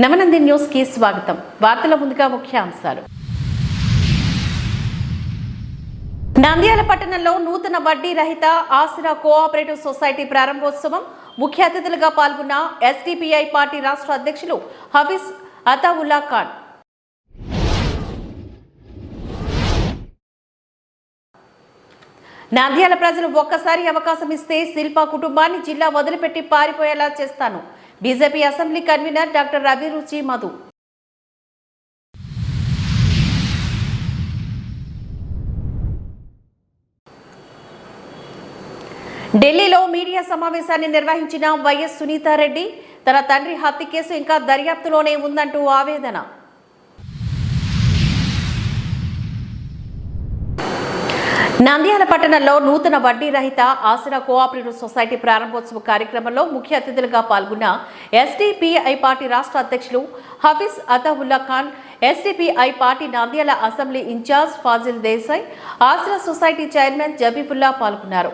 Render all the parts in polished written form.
నమనంది news కి స్వాగతం. వార్తల ముందుగా ముఖ్యాంశాలు. నంద్యాల పట్టణంలో నూతన వడ్డీ రహిత ఆసరా కోఆపరేటివ్ సొసైటీ ప్రారంభోత్సవం. ముఖ్య అతిథులుగా పాల్గొన్న ఎస్డిపిఐ పార్టీ రాష్ట్ర అధ్యక్షులు హఫీజ్ అతావుల్లా ఖాన్. నంద్యాల ప్రజలు ఒక్కసారి అవకాశం ఇస్తే శిల్ప కుటుంబాన్ని జిల్లా వదిలిపెట్టి పారిపోయేలా చేస్తాను. బీజేపీ అసెంబ్లీ కన్వీనర్ డాక్టర్ అభిరుచి మధు. ఢిల్లీలో మీడియా సమావేశాన్ని నిర్వహించిన వైఎస్ సునీతారెడ్డి తన తండ్రి హత్య కేసు ఇంకా దర్యాప్తులోనే ఉందంటూ ఆవేదన. నంద్యాల పట్టణంలో నూతన వడ్డీ రహిత ఆసరా కోఆపరేటివ్ సొసైటీ ప్రారంభోత్సవ కార్యక్రమంలో ముఖ్య అతిథులుగా పాల్గొన్న ఎస్డిపిఐ పార్టీ రాష్ట్ర అధ్యక్షులు Hafeez Ataullah Khan, SDPI party Nandyal assembly incharge Fazil Desai, Aasara society chairman Jabifulla పాల్గొన్నారు.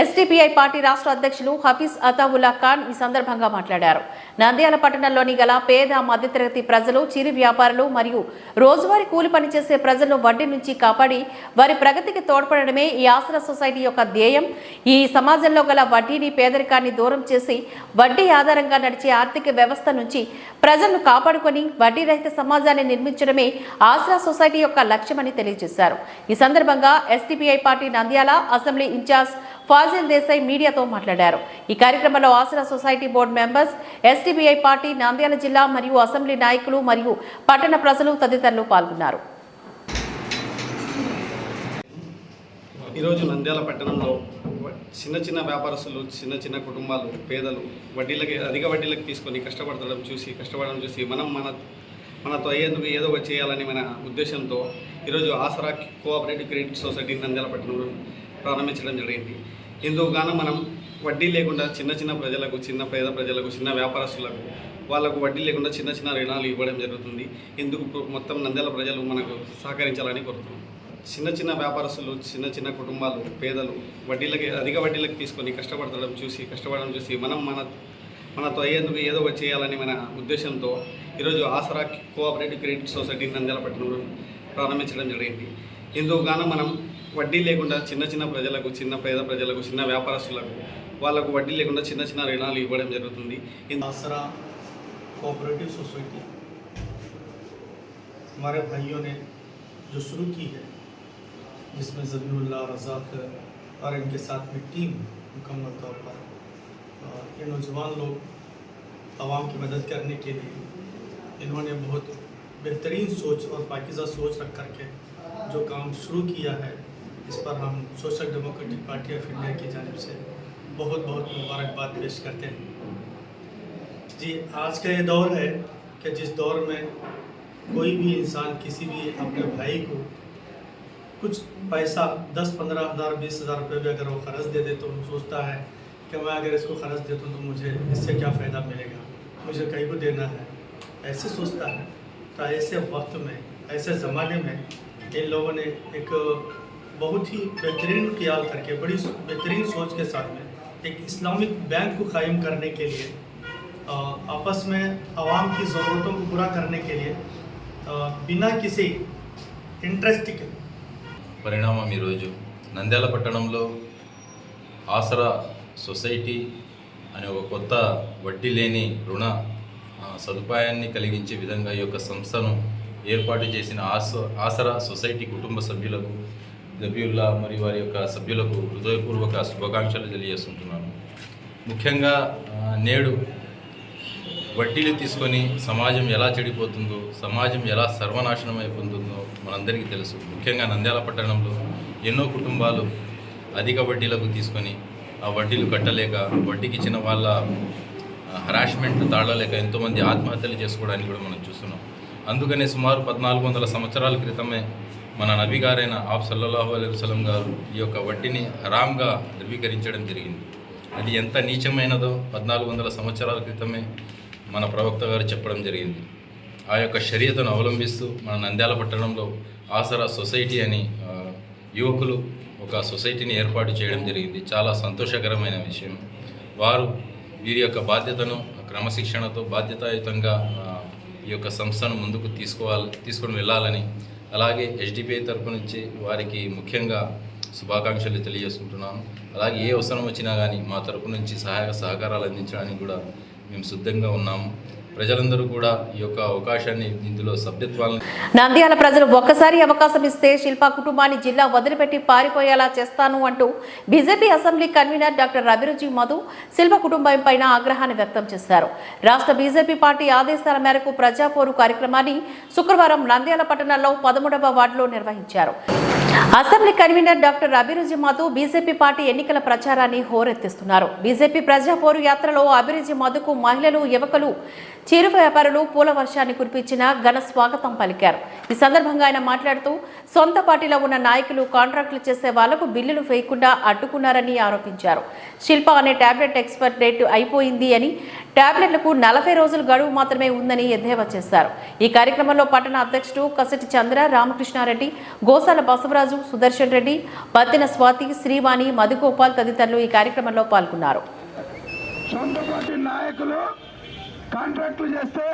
ఎస్డిపిఐ పార్టీ రాష్ట్ర అధ్యక్షులు హఫీజ్ అతావుల్లా ఖాన్ ఈ సందర్భంగా మాట్లాడారు. నంద్యాల పట్టణంలోని గల పేద మధ్యతరగతి ప్రజలు, చిరు వ్యాపారులు మరియు రోజువారీ కూలి పనిచేసే ప్రజలను వడ్డీ నుంచి కాపాడి వారి ప్రగతికి తోడ్పడమే ఈ ఆసరా సొసైటీ యొక్క ధ్యేయం. ఈ సమాజంలో గల వడ్డీని, పేదరికాన్ని దూరం చేసి వడ్డీ ఆధారంగా నడిచే ఆర్థిక వ్యవస్థ నుంచి ప్రజలను కాపాడుకొని వడ్డీ రహిత సమాజాన్ని నిర్మించడమే ఆసరా సొసైటీ యొక్క లక్ష్యమని తెలియజేశారు. ఈ సందర్భంగా SDPI party Nandyal assembly incharge Fazil Desai మీడియాతో మాట్లాడారు. ఈ కార్యక్రమంలో Aasara society board members, SDPI party Nandyal జిల్లా మరియు అసెంబ్లీ నాయకులు మరియు పట్టణ ప్రజలు తదితరులు పాల్గొన్నారు. ఈరోజు నంద్యాల పట్టణంలో చిన్న వ్యాపారస్తులు, చిన్న కుటుంబాలు, పేదలు అధిక వడ్డీలకు తీసుకొని కష్టపడడం చూసి మనం మనతో అయ్యేందుకు ఏదో ఒకటి చేయాలని మన ఉద్దేశంతో ఈరోజు ఆసరా కోఆపరేటివ్ క్రెడిట్ సొసైటీ నంద్యాల పట్టణంలో ప్రారంభించడం జరిగింది. ఇందుకు గాను మనం వడ్డీ లేకుండా చిన్న ప్రజలకు, పేద ప్రజలకు, చిన్న వ్యాపారస్తులకు వాళ్ళకు వడ్డీ లేకుండా చిన్న రుణాలు ఇవ్వడం జరుగుతుంది. ఇందుకు మొత్తం నంద్యాల ప్రజలు మనకు సహకరించాలని కోరుతున్నాం. చిన్న వ్యాపారస్తులు, చిన్న కుటుంబాలు, పేదలు అధిక వడ్డీలకు తీసుకొని కష్టపడడం చూసి మనం మనతో అయ్యేందుకు ఏదో ఒకటి చేయాలని మన ఉద్దేశంతో ఈరోజు ఆసరా కోఆపరేటివ్ క్రెడిట్ సొసైటీ నంద్యాల పట్టణంలో ప్రారంభించడం జరిగింది. ఇందుకు గాను మనం వడ్డీ లేకుండా చిన్న ప్రజలకు, పేద ప్రజలకు, చిన్న వ్యాపారస్తులకు వాళ్ళకు వడ్డీ లేకుండా చిన్న రుణాలు ఇవ్వడం జరుగుతుంది. आसरा कोऑपरेटिव सोसाइटी हमारे भाइयों ने जो शुरू की है, जिसमें ज़बीहुल्ला, रज़ाक और इनके साथ में टीम मुकम्मल तौर पर ये नौजवान लोग आवाम की मदद करने के लिए इन्होंने बहुत बेहतरीन सोच और पाकीज़ा सोच रख करके जो काम शुरू किया है, इस पर हम social democratic party of India की जानिब से बहुत मुबारकबाद पेश करते हैं। जी, आज का ये दौर है कि जिस दौर में कोई भी इंसान किसी भी अपने भाई को कुछ पैसा 10-15 हज़ार 20 हज़ार रुपये भी अगर वो ख़र्च दे दे तो वो सोचता है कि मैं अगर इसको ख़र्च देता हूँ तो मुझे इससे क्या फ़ायदा मिलेगा, मुझे कहीं को देना है, ऐसे सोचता है। तो ऐसे वक्त में, ऐसे ज़माने में इन लोगों ने एक बहुत ही बेहतरीन ख्याल करके, बड़ी बेहतरीन सोच के साथ में एक इस्लामिक बैंक को कायम करने के लिए, आपस में आवाम की ज़रूरतों को पूरा करने के लिए बिना किसी इंटरेस्ट के పరిణామం ఈరోజు నంద్యాల పట్టణంలో ఆసరా సొసైటీ అనే ఒక కొత్త వడ్డీ లేని రుణ సదుపాయాన్ని కలిగించే విధంగా ఈ యొక్క సంస్థను ఏర్పాటు చేసిన ఆసరా సొసైటీ కుటుంబ సభ్యులకు, జబీవుల్లా మరియు వారి యొక్క సభ్యులకు హృదయపూర్వక శుభాకాంక్షలు తెలియజేస్తుంటున్నాను. ముఖ్యంగా నేడు వడ్డీలు తీసుకొని సమాజం ఎలా చెడిపోతుందో, సమాజం ఎలా సర్వనాశనం అయిపోతుందో మనందరికీ తెలుసు. ముఖ్యంగా నంద్యాల పట్టణంలో ఎన్నో కుటుంబాలు అధిక వడ్డీలకు తీసుకొని ఆ వడ్డీలు కట్టలేక, వడ్డీకి ఇచ్చిన వాళ్ళ హరాస్మెంట్ తాళలేక ఎంతోమంది ఆత్మహత్యలు చేసుకోవడానికి కూడా మనం చూస్తున్నాం. అందుకనే సుమారు 1400 సంవత్సరాల క్రితమే మన నబీ గారైన ఆప్ సల్లల్లాహు అలైహి వసల్లం గారు ఈ యొక్క వడ్డీని హరాంగా ధృవీకరించడం జరిగింది. అది ఎంత నీచమైనదో 1400 సంవత్సరాల క్రితమే మన ప్రవక్త గారు చెప్పడం జరిగింది. ఆ యొక్క షరియతును అవలంబిస్తూ మన నంద్యాల పట్టణంలో ఆసరా సొసైటీ అని యువకులు ఒక సొసైటీని ఏర్పాటు చేయడం జరిగింది. చాలా సంతోషకరమైన విషయం. వారు వీరి యొక్క బాధ్యతను క్రమశిక్షణతో బాధ్యతాయుతంగా ఈ యొక్క సంస్థను ముందుకు తీసుకొని వెళ్ళాలని, అలాగే HDPI తరపు నుంచి వారికి ముఖ్యంగా శుభాకాంక్షలు తెలియజేసుకుంటున్నాను. అలాగే ఏ అవసరం వచ్చినా కానీ మా తరపు నుంచి సహాయ సహకారాలు అందించడానికి కూడా మేము సిద్ధంగా ఉన్నాము. ప్రజలందరూ కూడా ఈ యొక్క అవకాశాన్ని ఇందులో సభ్యత్వాలను నంద్యాల ప్రజలు ఒక్కసారి అవకాశం ఇస్తే శిల్ప కుటుంబాన్ని జిల్లా వదిలిపెట్టి పారిపోయేలా చేస్తాను అంటూ బీజేపీ అసెంబ్లీ కన్వీనర్ డాక్టర్ అభిరుచి మధు శిల్ప కుటుంబం పైన ఆగ్రహాన్ని వ్యక్తం చేశారు. రాష్ట్ర బీజేపీ పార్టీ ఆదేశాల మేరకు ప్రజాపోరు కార్యక్రమాన్ని శుక్రవారం నంద్యాల పట్టణంలో 13వ వార్డులో నిర్వహించారు. అసెంబ్లీ కన్వీనర్ డాక్టర్ అభిరుచి మధు బీజేపీ పార్టీ ఎన్నికల ప్రచారాన్ని హోరెత్తిస్తున్నారు. బీజేపీ ప్రజాపోరు యాత్రలో అభిరుచి మధుకు మహిళలు, యువకులు, చిరు వ్యాపారులు పూల వర్షాన్ని కురిపించిన ఘన స్వాగతం పలికారు. ఈ సందర్భంగా ఆయన మాట్లాడుతూ సొంత పార్టీలో ఉన్న నాయకులు కాంట్రాక్టులు చేసే వాళ్లకు బిల్లులు వేయకుండా అడ్డుకున్నారని ఆరోపించారు. శిల్ప అనే టాబ్లెట్ ఎక్స్పైర్ డేట్ అయిపోయింది అని, టాబ్లెట్లకు 40 రోజులు గడువు మాత్రమే ఉందని ఎద్దేవా చేశారు. ఈ కార్యక్రమంలో పట్టణ అధ్యక్షుడు కసటి చంద్ర, రామకృష్ణారెడ్డి, గోసాల బసవరాజు, సుదర్శన్ రెడ్డి, పత్తిన స్వాతి, శ్రీవాణి, మధుగోపాల్ తదితరులు ఈ కార్యక్రమంలో పాల్గొన్నారు. సొంత పార్టీ నాయకులు కాంట్రాక్టులు చేస్తే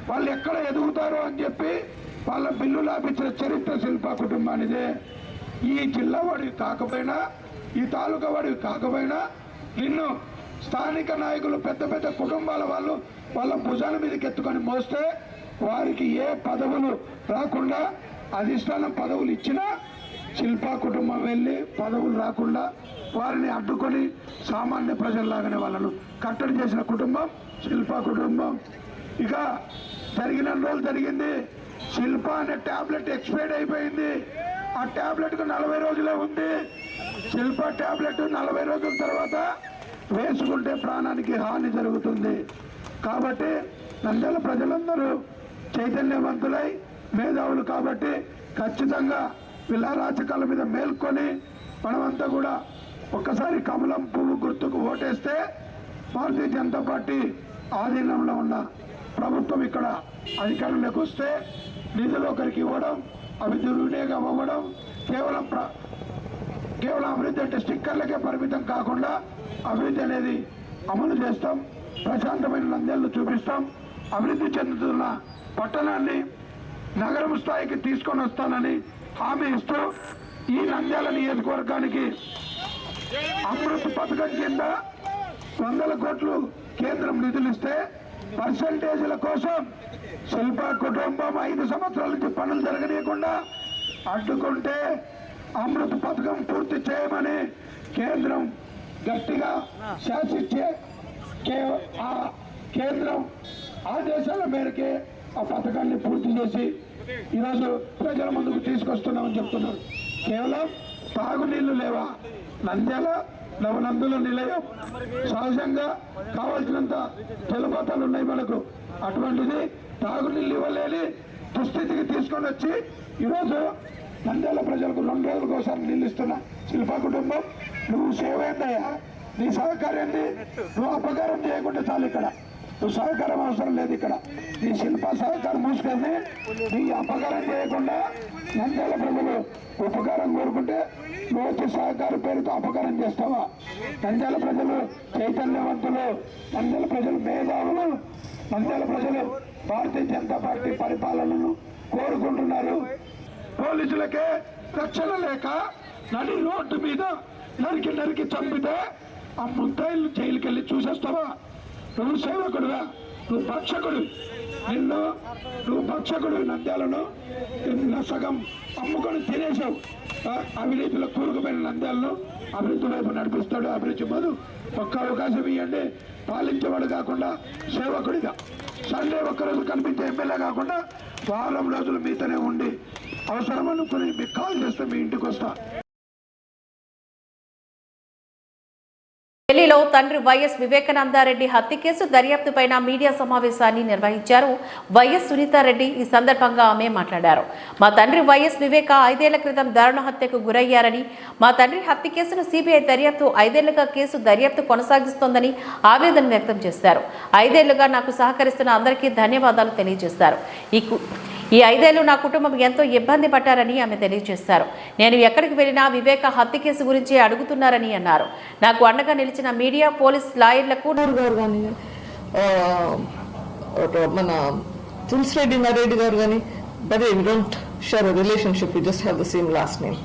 వాళ్ళు ఎక్కడ ఎదుగుతారో అని చెప్పి వాళ్ళ బిల్లులు ఆపించిన చరిత్ర శిల్ప కుటుంబానిదే. ఈ జిల్లా వాడివి కాకపోయినా, ఈ తాలూకా వాడివి కాకపోయినా, నిన్ను స్థానిక నాయకులు, పెద్ద పెద్ద కుటుంబాల వాళ్ళు వాళ్ళ భుజాల మీదకి ఎత్తుకొని మోస్తే వారికి ఏ పదవులు రాకుండా అధిష్టానం పదవులు ఇచ్చినా శిల్ప కుటుంబం వెళ్ళి పదవులు రాకుండా వారిని అడ్డుకొని సామాన్య ప్రజల్లాగానే వాళ్ళను కట్టడి చేసిన కుటుంబం శిల్ప కుటుంబం. ఇక జరిగిన రోజులు జరిగింది. శిల్ప అనే టాబ్లెట్ ఎక్స్పైర్డ్ అయిపోయింది. ఆ టాబ్లెట్కు 40 రోజులే ఉంది. శిల్ప టాబ్లెట్ 40 రోజుల తర్వాత వేసుకుంటే ప్రాణానికి హాని జరుగుతుంది. కాబట్టి నంద్యాల ప్రజలందరూ చైతన్యవంతులై మేధావులు కాబట్టి ఖచ్చితంగా వీళ్ళ రాజకాల మీద మేల్కొని మనమంతా కూడా ఒక్కసారి కమలం పువ్వు గుర్తుకు ఓటేస్తే భారతీయ జనతా పార్టీ ఆధీనంలో ఉన్న ప్రభుత్వం ఇక్కడ అధికారంలోకి వస్తే నిధులు ఒకరికి ఇవ్వడం, అవి దుర్వినియోగం అవ్వడం, కేవలం అభివృద్ధి అంటే స్టిక్కర్లకే పరిమితం కాకుండా అభివృద్ధి అనేది అమలు చేస్తాం. ప్రశాంతమైన నంద్యాలను చూపిస్తాం. అభివృద్ధి చెందుతున్న పట్టణాన్ని నగరం స్థాయికి తీసుకొని వస్తానని హామీ ఇస్తూ ఈ నంద్యాల నియోజకవర్గానికి అమృత్ పథకం కింద 100 కోట్లు కేంద్రం నిధులు ఇస్తే పర్సంటేజీల కోసం శిల్ప కుటుంబం 5 సంవత్సరాల నుంచి పనులు జరగనీయకుండా అడ్డుకుంటే అమృత్ పథకం పూర్తి చేయమని కేంద్రం గట్టిగా శాసించే ఆ కేంద్రం ఆదేశాల మేరకే ఆ పథకాన్ని పూర్తి చేసి ఈరోజు ప్రజల ముందుకు తీసుకొస్తున్నామని చెప్తున్నారు. కేవలం తాగునీళ్లు లేవా? నంద్యాల నవనందుల నిలయం సహజంగా కావాల్సినంత జలపాతాలు ఉన్నాయి మనకు. అటువంటిది తాగునీళ్ళు ఇవ్వలేని దుస్థితికి తీసుకొని వచ్చి ఈరోజు నంద్యాల ప్రజలకు 2 రోజులకు ఒకసారి నీళ్ళు ఇస్తున్న శిల్ప కుటుంబం, నువ్వు సేవ ఏందయ్యా? నీ సహకారాన్ని నువ్వు అపకారం చేయకుండా చాలు. ఇక్కడ నువ్వు సహకారం అవసరం లేదు. ఇక్కడ నీ శిల్ప సహకారం మూసుకొని నీ అపకారం చేయకుండా నంద్యాల ప్రజలు ఉపకారం కోరుకుంటే నువ్వు వచ్చి సహకార పేరుతో అపకారం చేస్తావా? నంద్యాల ప్రజలు చైతన్యవంతులు, నంద్యాల ప్రజలు మేధావులు, నంద్యాల ప్రజలు భారతీయ జనతా పార్టీ పరిపాలనను కోరుకుంటున్నారు. పోలీసులకే రక్షణ లేక నడి రోడ్డు మీద నరికి చంపితే ఆ ముద్దాయిలు జైలుకి వెళ్ళి చూసేస్తావా? నువ్వు సేవకుడుగా, నువ్వు భక్షకుడు, నువ్వు భక్షకుడు. నంద్యాలను సగం అమ్ముకొని తినేసావు. అవినీతిలో కూరుకుపోయిన నంద్యాలను అభివృద్ధి వైపు నడిపిస్తాడు అభిరుచి మధు. ఒక్క అవకాశం ఇవ్వండి. పాలించేవాడు కాకుండా సేవకుడిగా, సండే ఒక్కరోజు కనిపించే ఎమ్మెల్యే కాకుండా వారం రోజులు మీతోనే ఉండి అవసరం అనుకుని మీకు కాల్ చేస్తే మీ ఇంటికి వస్తా. ఢిల్లీలో తండ్రి వైఎస్ వివేకానందారెడ్డి హత్య కేసు దర్యాప్తుపైన మీడియా సమావేశాన్ని నిర్వహించారు వైఎస్ సునీతారెడ్డి. ఈ సందర్భంగా ఆమె మాట్లాడారు. మా తండ్రి వైఎస్ వివేక 5 ఏళ్ల క్రితం దారుణ హత్యకు గురయ్యారని, మా తండ్రి హత్య కేసును సిబిఐ దర్యాప్తు 5 ఏళ్లుగా కేసు దర్యాప్తు కొనసాగిస్తోందని ఆవేదన వ్యక్తం చేశారు. 5 ఏళ్లుగా నాకు సహకరిస్తున్న అందరికీ ధన్యవాదాలు తెలియజేశారు. ఈ 5 ఏళ్లు నా కుటుంబం ఎంతో ఇబ్బంది పడ్డారని ఆమె తెలియజేశారు. నేను ఎక్కడికి వెళ్ళినా వివేక హత్య కేసు గురించి అడుగుతున్నారని అన్నారు. నాకు అండగా నిలిచిన మీడియా, పోలీస్, లాయర్లకు గారు కానీ మన తులసిరెడ్డి నరెడ్డి గారు కానీ, but we don't share a relationship, we just have the same last name.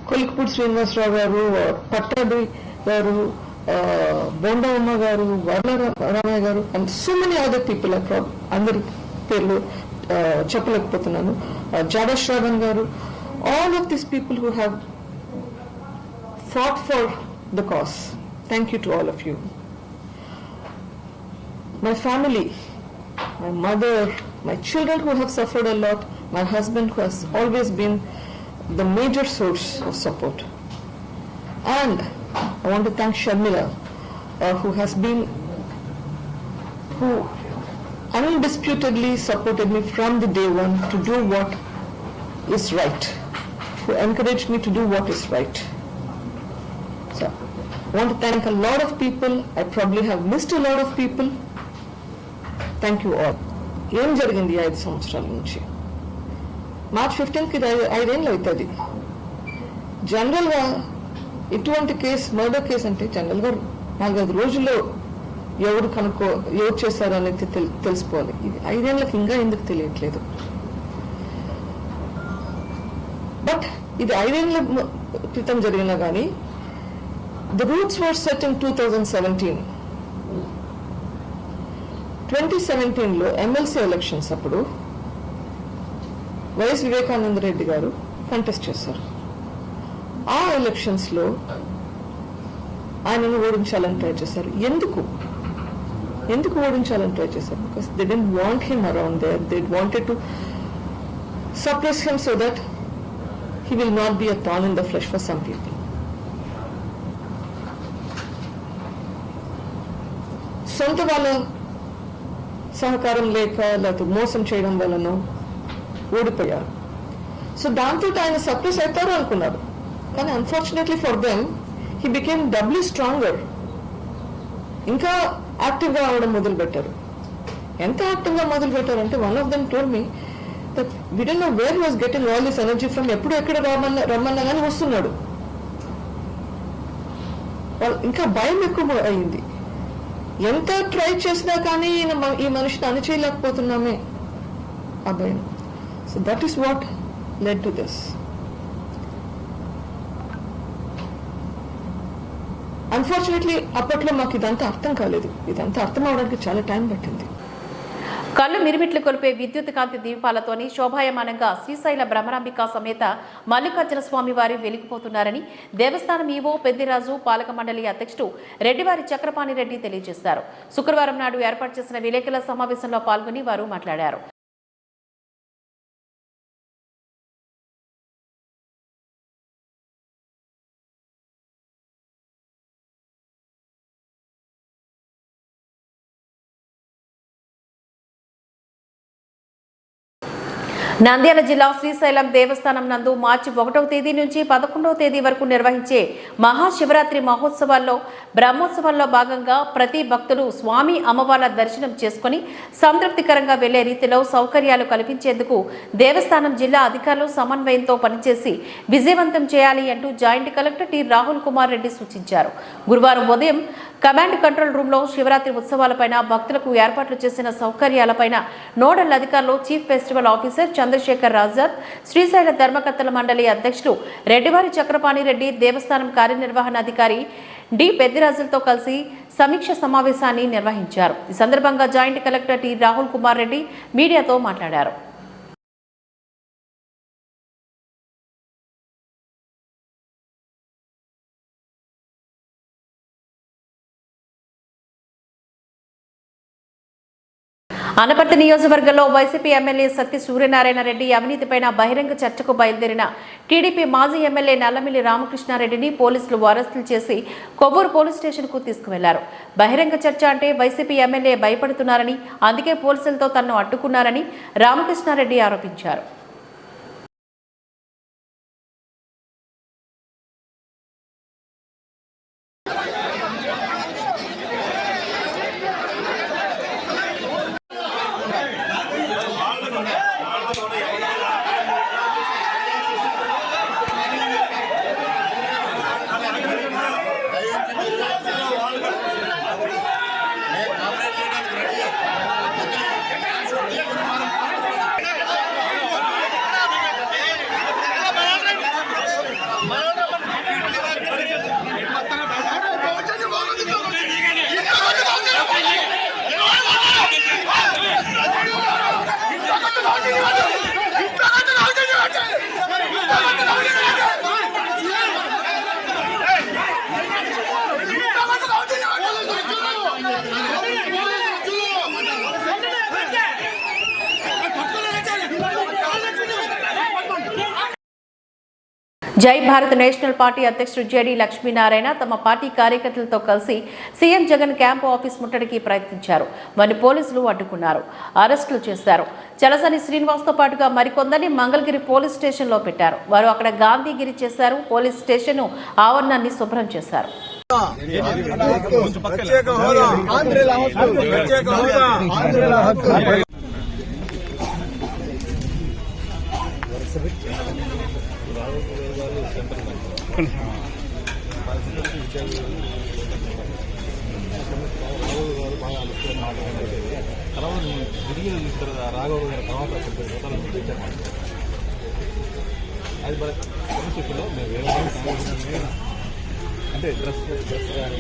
Kolikapudi Srinivasarao garu, Pattadi garu, Bondamma garu, Varalaramayya garu, and so many other people. అందరి పేర్లు చెప్పలేకపోతున్నాను. జాడా శ్రావణ్ గారు, all of these people who have fought for the cause. Thank you to all of you. My family, my mother, my children who have suffered a lot, my husband who has always been the major source of support. And I want to thank Sharmila, who undisputedly supported me from the day one to do what is right, who encouraged me to do what is right. So, I want to thank a lot of people. I probably have missed a lot of people. Thank you all. ఏం జరిగింది 5 సంవత్సరాల నుంచి? March 15కి 5 ఏళ్ళు అవుతుంది. జనరల్గా ఇటువంటి case, murder case అంటే జనరల్గా 4-5 రోజుల్లో ఎవరు చేశారు అనేది తెలిసిపోవాలి. ఇది 5 ఏళ్ళకి ఇంకా ఎందుకు తెలియట్లేదు? బట్ ఇది 5 ఏళ్ళ క్రితం జరిగినా కానీ the roots were set in 2017. 2017లో ఎమ్మెల్సీ ఎలక్షన్స్ అప్పుడు వైఎస్ వివేకానంద రెడ్డి గారు కంటెస్ట్ చేశారు. ఆ ఎలక్షన్స్లో ఆయనను ఓడించాలని ట్రై చేశారు. ఎందుకు ఓడించాలని ట్రై చేశారు? Because they don't want him around there. They wanted to suppress him so that he will not be a thorn in the flesh for some people. సొంత వాళ్ళ సహకారం లేక లేకపోతే మోసం చేయడం వలన ఓడిపోయారు. సో దాంతో ఆయన సప్రెస్ అవుతారు అనుకున్నారు. కానీ unfortunately for them he became doubly stronger. ఇంకా యాక్టివ్గా అవడం మొదలుపెట్టారు. ఎంత యాక్టివ్గా మొదలుపెట్టారంటే one of them told me that we don't know where he was getting all this energy from. ఎప్పుడు ఎక్కడ రమ్మన్నా కానీ వస్తున్నాడు. ఇంకా భయం ఎక్కువ అయింది. ఎంత ట్రై చేసినా కానీ ఈ మనిషిని అణచివేయలేకపోతున్నామే, ఆ భయం. So that is what led to this. Unfortunately అప్పట్లో మాకు ఇదంతా అర్థం కాలేదు. ఇదంతా అర్థం అవడానికి చాలా టైం పట్టింది. కళ్ళు మిరిమిట్లు కొలిపే విద్యుత్ కాంతి దీపాలతోని శోభాయమానంగా శ్రీశైల భ్రమరాంబిక సమేత మల్లికార్జున స్వామి వారి వెలిగిపోతున్నారని దేవస్థానం ఈవో పెద్దిరాజు, పాలక మండలి అధ్యక్షుడు రెడ్డివారి చక్రపాణి రెడ్డి తెలియజేశారు. శుక్రవారం నాడు ఏర్పాటు చేసిన విలేకరుల సమావేశంలో పాల్గొని వారు మాట్లాడారు. నంద్యాల జిల్లా శ్రీశైలం దేవస్థానం నందు మార్చి 1వ తేదీ నుంచి 11వ తేదీ వరకు నిర్వహించే మహాశివరాత్రి మహోత్సవాల్లో బ్రహ్మోత్సవాల్లో భాగంగా ప్రతి భక్తులు స్వామి అమ్మవార్ల దర్శనం చేసుకుని సంతృప్తికరంగా వెళ్లే రీతిలో సౌకర్యాలు కల్పించేందుకు దేవస్థానం జిల్లా అధికారులు సమన్వయంతో పనిచేసి విజయవంతం చేయాలి అంటూ joint collector T Rahul Kumar Reddy సూచించారు. గురువారం ఉదయం కమాండ్ కంట్రోల్ రూమ్లో శివరాత్రి ఉత్సవాలపైన భక్తులకు ఏర్పాట్లు చేసిన సౌకర్యాలపైన నోడల్ అధికారులు chief festival officer Chandrashekhar Rajad, శ్రీశైల ధర్మకర్తల మండలి అధ్యక్షుడు రెడ్డివారి చక్రపాణి రెడ్డి, దేవస్థానం కార్యనిర్వహణాధికారి డి పెద్దిరాజులతో కలిసి సమీక్ష సమావేశాన్ని నిర్వహించారు. ఈ సందర్భంగా joint collector T Rahul Kumar Reddy మీడియాతో మాట్లాడారు. అనపర్తి నియోజకవర్గంలో వైసీపీ ఎమ్మెల్యే సత్తి సూర్యనారాయణ రెడ్డి అవినీతిపైన బహిరంగ చర్చకు బయలుదేరిన టీడీపీ మాజీ ఎమ్మెల్యే నల్లమిల్లి రామకృష్ణారెడ్డిని పోలీసులు అరెస్టులు చేసి కొవ్వూరు పోలీస్ స్టేషన్కు తీసుకువెళ్లారు. బహిరంగ చర్చ అంటే వైసీపీ ఎమ్మెల్యే భయపడుతున్నారని, అందుకే పోలీసులతో తనను అడ్డుకున్నారని రామకృష్ణారెడ్డి ఆరోపించారు. జై భారత్ నేషనల్ పార్టీ అధ్యక్షుడు జేడీ లక్ష్మీనారాయణ తమ పార్టీ కార్యకర్తలతో కలిసి సీఎం జగన్ క్యాంపు ఆఫీస్ ముట్టడికి ప్రయత్నించారు. వారిని పోలీసులు అడ్డుకున్నారు, అరెస్టులు చేశారు. చలసాని శ్రీనివాస్తో పాటుగా మరికొందరిని మంగళగిరి పోలీస్ స్టేషన్లో పెట్టారు. వారు అక్కడ గాంధీగిరి చేశారు. పోలీస్ స్టేషన్ ఆవరణాన్ని శుభ్రం చేశారు. అంటే డ్రెస్ కానీ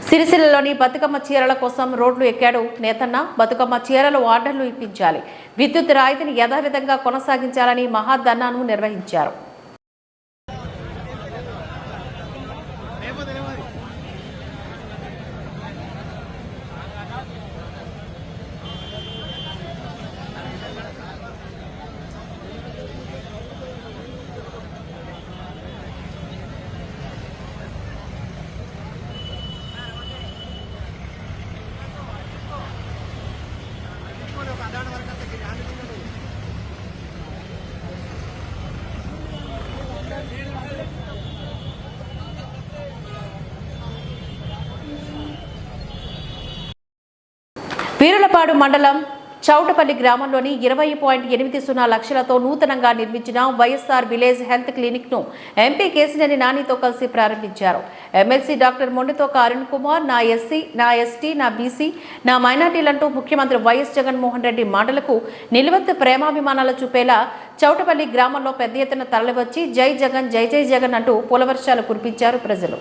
సిరిసిల్లలోని బతుకమ్మ చీరల కోసం రోడ్లు ఎక్కాడు నేతన్న. బతుకమ్మ చీరలు ఆర్డర్లు ఇప్పించాలి, విద్యుత్ రాయితీని యథావిధంగా కొనసాగించాలని మహాధర్నాను నిర్వహించారు. వీరులపాడు మండలం చౌటపల్లి గ్రామంలోని 20.80 లక్షలతో నూతనంగా నిర్మించిన వైఎస్ఆర్ విలేజ్ హెల్త్ క్లినిక్ ను ఎంపీ కేసినేని నానితో కలిసి ప్రారంభించారు. ఎమ్మెల్సీ డాక్టర్ మొండితోక అరుణ్ కుమార్ నా ఎస్సీ, నా ఎస్టీ, నా బీసీ, నా మైనార్టీలంటూ ముఖ్యమంత్రి వైఎస్ జగన్మోహన్ రెడ్డి మాటలకు నిలువెత్తు ప్రేమాభిమానాలు చూపేలా చౌటపల్లి గ్రామంలో పెద్ద ఎత్తున తరలివచ్చి జై జగన్ జై జై జగన్ అంటూ పూలవర్షాలు కురిపించారు ప్రజలు.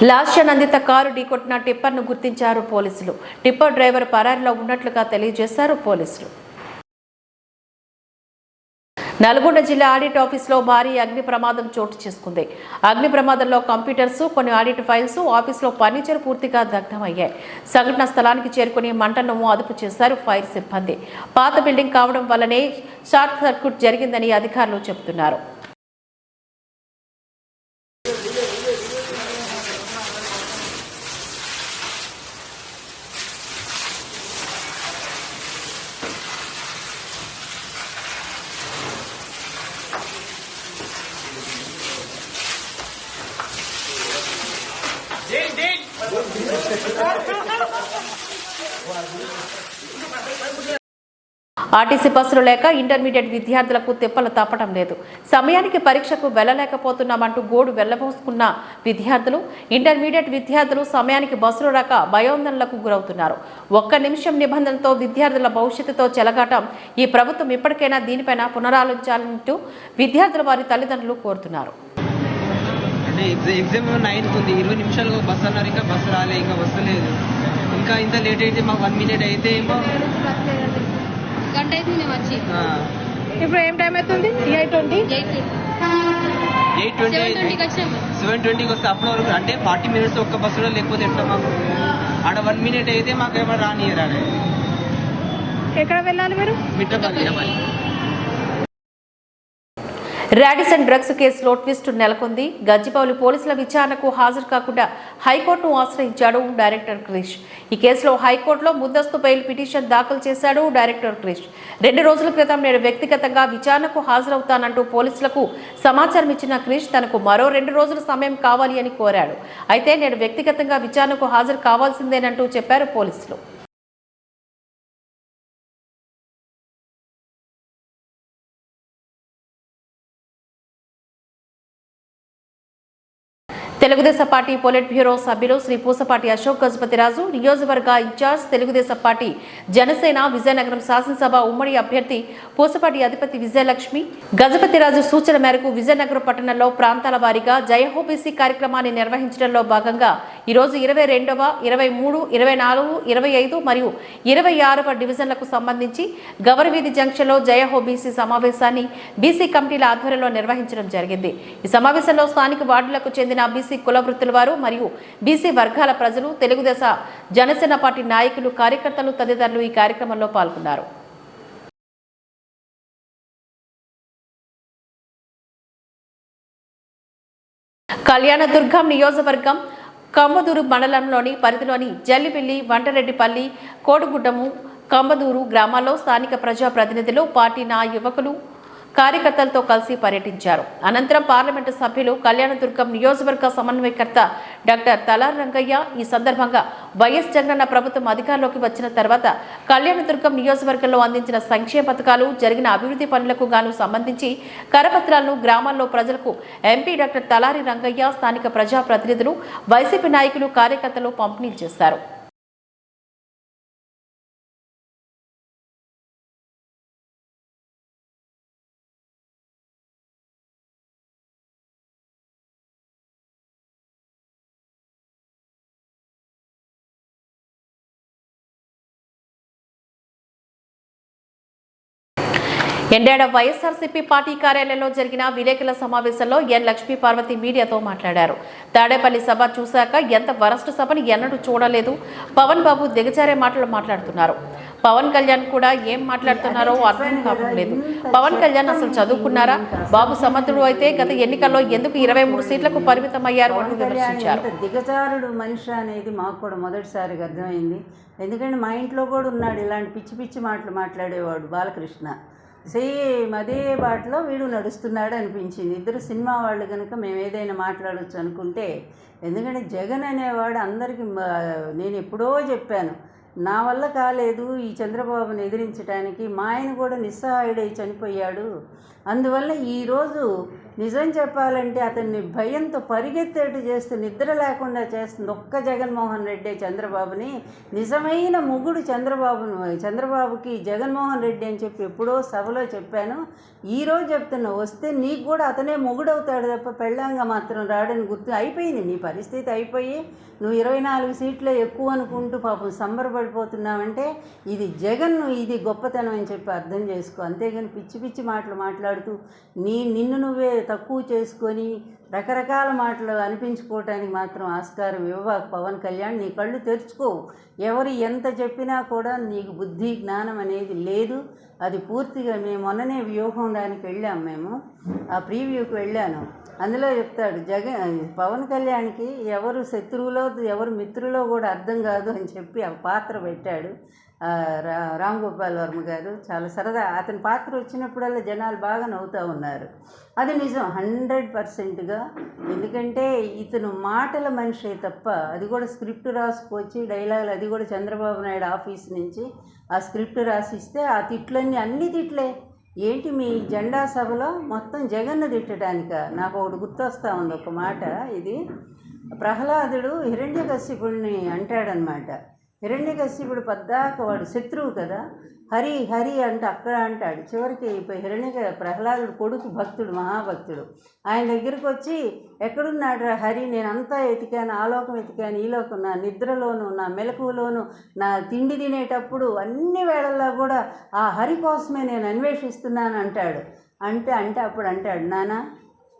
లాస్య నందిత కారు ఢీకొట్టిన టిప్పర్ను గుర్తించారు పోలీసులు. టిప్పర్ డ్రైవర్ పరారీలో ఉన్నట్లుగా తెలియజేశారు పోలీసులు. నల్గొండ జిల్లా ఆడిట్ ఆఫీసులో భారీ అగ్ని ప్రమాదం చోటు చేసుకుంది. అగ్ని ప్రమాదంలో కంప్యూటర్స్, కొన్ని ఆడిట్ ఫైల్స్, ఆఫీసులో ఫర్నిచర్ పూర్తిగా దగ్ధమయ్యాయి. సంఘటన స్థలానికి చేరుకుని మంటలను అదుపు చేశారు ఫైర్ సిబ్బంది. పాత బిల్డింగ్ కావడం వల్లనే షార్ట్ సర్క్యూట్ జరిగిందని అధికారులు చెబుతున్నారు. ఆర్టీసీ బస్సులు లేక ఇంటర్మీడియట్ విద్యార్థులకు తిప్పలు తప్పడం లేదు. సమయానికి పరీక్షకు వెళ్లలేకపోతున్నామంటూ గోడు వెళ్లబోసుకున్న విద్యార్థులు, ఇంటర్మీడియట్ విద్యార్థులు సమయానికి బస్సులు రాక భయోందనలకు గురవుతున్నారు. ఒక్క నిమిషం నిబంధనలతో విద్యార్థుల భవిష్యత్తుతో చెలగాటం. ఈ ప్రభుత్వం ఇప్పటికైనా దీనిపైన పునరాలోచించాలంటూ విద్యార్థులు వారి తల్లిదండ్రులు కోరుతున్నారు. ఎగ్జామ్ 9కి ఉంది, 20 నిమిషాలు బస్సు అన్నారు, ఇంకా బస్సు రాలే, ఇంకా వస్తలేదు. ఇంకా ఇంత లేట్ అయితే మాకు 1 మినిట్ అయితే ఏమో గంట అయితే వచ్చి ఇప్పుడు ఏం టైం అవుతుంది? 8:20. 8:20 7:20కి వస్తే అప్పటి వరకు అంటే 40 minutes ఒక్క బస్సులో లేకపోతే ఎట్లా మాకు ఆడ 1 minute అయితే మాకు ఎవరు రానియరు ఆడ. ఎక్కడ వెళ్ళాలి మీరు? మిట్టపల్లి. రాడిసన్ డ్రగ్స్ కేసులో ట్విస్ట్ నెలకొంది. గచ్చిబౌలి పోలీసుల విచారణకు హాజరు కాకుండా హైకోర్టును ఆశ్రయించాడు డైరెక్టర్ క్రిష్. ఈ కేసులో హైకోర్టులో ముందస్తు బెయిల్ పిటిషన్ దాఖలు చేశాడు డైరెక్టర్ క్రిష్. 2 రోజుల క్రితం నేను వ్యక్తిగతంగా విచారణకు హాజరవుతానంటూ పోలీసులకు సమాచారం ఇచ్చిన క్రిష్ తనకు మరో 2 రోజుల సమయం కావాలి అని కోరాడు. అయితే నేను వ్యక్తిగతంగా విచారణకు హాజరు కావాల్సిందేనంటూ చెప్పారు పోలీసులు. తెలుగుదేశం పార్టీ పొలిట్ బ్యూరో సభ్యులు శ్రీ పూసపాటి అశోక్ గజపతిరాజు, నియోజకవర్గ ఇన్ఛార్జ్ తెలుగుదేశం పార్టీ జనసేన విజయనగరం శాసనసభ ఉమ్మడి అభ్యర్థి పూసపాటి అధిపతి విజయలక్ష్మి గజపతిరాజు సూచన మేరకు విజయనగరం పట్టణంలో ప్రాంతాల వారీగా జయహోబీసీ కార్యక్రమాన్ని నిర్వహించడంలో భాగంగా ఈరోజు 22వ, 23, 24, 25 మరియు 26వ డివిజన్లకు సంబంధించి గవరవీధి జంక్షన్లో జయహోబీసీ సమావేశాన్ని బీసీ కమిటీల ఆధ్వర్యంలో నిర్వహించడం జరిగింది. ఈ సమావేశంలో స్థానిక వార్డులకు చెందిన బీసీ కుల వృత్తుల వారు మరియు బీసీ వర్గాల ప్రజలు, తెలుగుదేశం జనసేన పార్టీ నాయకులు, కార్యకర్తలు తదితరులు ఈ కార్యక్రమంలో పాల్గొన్నారు. కళ్యాణదుర్గం నియోజకవర్గం కంబదూరు మండలంలోని పరిధిలోని జల్లిపిల్లి, వంటరెడ్డిపల్లి, కోడుగుడ్డము, కంబదూరు గ్రామాల్లో స్థానిక ప్రజాప్రతినిధులు, పార్టీ యువకులు, కార్యకర్తలతో కలిసి పర్యటించారు. అనంతరం పార్లమెంటు సభ్యులు కళ్యాణదుర్గం నియోజకవర్గ సమన్వయకర్త డాక్టర్ తలారి రంగయ్య ఈ సందర్భంగా వైఎస్ జగనన్న ప్రభుత్వం అధికారంలోకి వచ్చిన తర్వాత కళ్యాణదుర్గం నియోజకవర్గంలో అందించిన సంక్షేమ పథకాలు, జరిగిన అభివృద్ధి పనులకు గాను సంబంధించి కరపత్రాలను గ్రామాల్లో ప్రజలకు ఎంపీ డాక్టర్ తలారి రంగయ్య, స్థానిక ప్రజాప్రతినిధులు, వైసీపీ నాయకులు, కార్యకర్తలు పంపిణీ చేశారు. ఎండాడ వైఎస్ఆర్సీపీ పార్టీ కార్యాలయంలో జరిగిన విలేకరుల సమావేశంలో ఎన్ లక్ష్మీ పార్వతి మీడియాతో మాట్లాడారు. తాడేపల్లి సభ చూశాక ఎంత వరస్ట్ సభని ఎన్నడూ చూడలేదు. పవన్ బాబు దిగజారే మాటలు మాట్లాడుతున్నారు. పవన్ కళ్యాణ్ కూడా ఏం మాట్లాడుతున్నారో అర్థం కావడం లేదు. పవన్ కళ్యాణ్ అసలు చదువుకున్నారా? బాబు సమర్థుడు అయితే గత ఎన్నికల్లో ఎందుకు 23 సీట్లకు పరిమితమయ్యారు అని విమర్శించారు. దిగజారుడు మనిషి అనేది మాకు కూడా మొదటిసారిగా అర్థమైంది. ఎందుకంటే మా ఇంట్లో కూడా ఉన్నాడు ఇలాంటి పిచ్చి పిచ్చి మాటలు మాట్లాడేవాడు బాలకృష్ణ. సేమ్ అదే బాటలో వీడు నడుస్తున్నాడు అనిపించింది. ఇద్దరు సినిమా వాళ్ళు కనుక మేము ఏదైనా మాట్లాడవచ్చు అనుకుంటే, ఎందుకంటే జగన్ అనేవాడు అందరికీ నేను ఎప్పుడో చెప్పాను, నా వల్ల కాలేదు ఈ చంద్రబాబుని ఎదిరించడానికి. మా ఆయన కూడా నిస్సహాయుడై చనిపోయాడు. అందువల్ల ఈరోజు నిజం చెప్పాలంటే అతన్ని భయంతో పరిగెత్తేట్టు చేస్తూ నిద్ర లేకుండా చేస్తుంది ఒక్క జగన్మోహన్ రెడ్డి చంద్రబాబుని. నిజమైన మొగుడు చంద్రబాబుకి జగన్మోహన్ రెడ్డి అని చెప్పి ఎప్పుడో సభలో చెప్పాను. ఈరోజు చెప్తున్నా, వస్తే నీకు కూడా అతనే మొగుడవుతాడు తప్ప పెళ్ళంగా మాత్రం రాడని గుర్తు. అయిపోయింది నీ పరిస్థితి, అయిపోయి నువ్వు 24 సీట్లే ఎక్కువ అనుకుంటూ పాపం సంబరపడిపోతున్నావంటే ఇది జగన్, ఇది గొప్పతనం అని చెప్పి అర్థం చేసుకో. అంతేగాని పిచ్చి పిచ్చి మాటలు మాట్లాడుతూ నిన్ను నువ్వే తక్కువ చేసుకొని రకరకాల మాటలు అనిపించుకోవటానికి మాత్రం ఆస్కారం ఇవ్వకు పవన్ కళ్యాణ్. నీ కళ్ళు తెరుచుకోవు. ఎవరు ఎంత చెప్పినా కూడా నీకు బుద్ధి జ్ఞానం అనేది లేదు. అది పూర్తిగా మేము మొన్ననే వ్యూహం దానికి వెళ్ళాము, మేము ఆ ప్రీవ్యూకి వెళ్ళాను. అందులో చెప్తాడు పవన్ కళ్యాణ్కి ఎవరు శత్రువులో ఎవరు మిత్రులో కూడా అర్థం కాదు అని చెప్పి ఆ పాత్ర పెట్టాడు రామ్ గోపాల్ వర్మ గారు. చాలా సరదా. అతని పాత్ర వచ్చినప్పుడల్లా జనాలు బాగా నవ్వుతూ ఉన్నారు. అది నిజం 100%గా. ఎందుకంటే ఇతను మాటల మనిషే తప్ప, అది కూడా స్క్రిప్ట్ రాసుకొచ్చి డైలాగులు, అది కూడా చంద్రబాబు నాయుడు ఆఫీస్ నుంచి ఆ స్క్రిప్ట్ రాసిస్తే ఆ తిట్లన్నీ అన్ని తిట్లే. ఏంటి మీ జెండా సభలో మొత్తం జగన్ను తిట్టడానిక? నాకు ఒకటి గుర్తొస్తూ ఉంది ఒక మాట. ఇది ప్రహ్లాదుడు హిరణ్యకశిపుడిని అంటాడనమాట. హిరణ్యకశిపుడు పద్దాక వాడు శత్రువు కదా, హరి హరి అంటే అక్కడ అంటాడు. చివరికి ప్రహ్లాదుడు కొడుకు భక్తుడు, మహాభక్తుడు, ఆయన దగ్గరికి వచ్చి ఎక్కడున్నాడు హరి, నేను అంతా ఎతికాను, ఆ లోకం ఎతికాను, ఈ లోకం, నా నిద్రలోను, నా మెలకువలోను, నా తిండి తినేటప్పుడు అన్ని వేళల్లో కూడా ఆ హరి కోసమే నేను అన్వేషిస్తున్నాను అంటాడు. అంటే అప్పుడు అంటాడు, నాన్న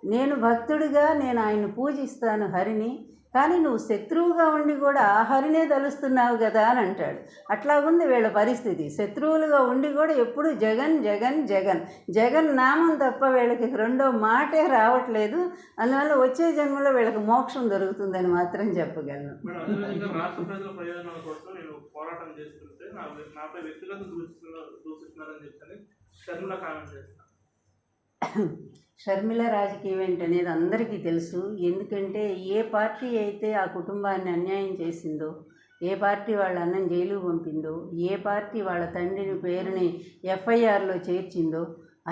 నేను భక్తుడిగా నేను ఆయన్ని పూజిస్తాను హరిని, కానీ నువ్వు శత్రువుగా ఉండి కూడా ఆ హరినే తలుస్తున్నావు కదా అని అంటాడు. అట్లాగుంది వీళ్ళ పరిస్థితి. శత్రువులుగా ఉండి కూడా ఎప్పుడు జగన్ జగన్ జగన్ జగన్ నామం తప్ప వీళ్ళకి రెండో మాటే రావట్లేదు. అందువల్ల వచ్చే జన్మలో వీళ్ళకి మోక్షం దొరుకుతుందని మాత్రం చెప్పగలను. రాష్ట్ర ప్రజల ప్రయోజనాల కోసం నేను పోరాటం చేస్తుంటే నాపై వ్యక్తిగత దూషిస్తున్నారని చెప్పని షర్మిల కామెంట్ చేస్తాను. షర్మిల రాజకీయం ఏంటనేది అందరికీ తెలుసు. ఎందుకంటే ఏ పార్టీ అయితే ఆ కుటుంబాన్ని అన్యాయం చేసిందో, ఏ పార్టీ వాళ్ళ అన్నం జైలు పంపిందో, ఏ పార్టీ వాళ్ళ తండ్రిని పేరుని ఎఫ్ఐఆర్లో చేర్చిందో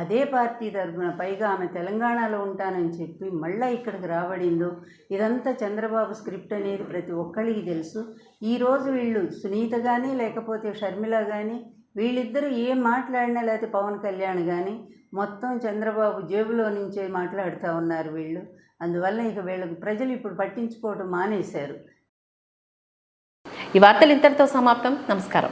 అదే పార్టీ తరఫున పైగా ఆమె తెలంగాణలో ఉంటానని చెప్పి మళ్ళీ ఇక్కడికి రాబడిందో, ఇదంతా చంద్రబాబు స్క్రిప్ట్ అనేది ప్రతి ఒక్కరికి తెలుసు. ఈరోజు వీళ్ళు సునీత కానీ లేకపోతే షర్మిల కానీ వీళ్ళిద్దరూ ఏం మాట్లాడినా, లేకపోతే పవన్ కళ్యాణ్ కానీ మొత్తం చంద్రబాబు జేబులో నుంచే మాట్లాడుతూ ఉన్నారు వీళ్ళు. అందువల్ల ఇక వీళ్ళకి ప్రజలు ఇప్పుడు పట్టించుకోవడం మానేశారు. ఈ వార్తలు ఇంతటితో సమాప్తం. నమస్కారం.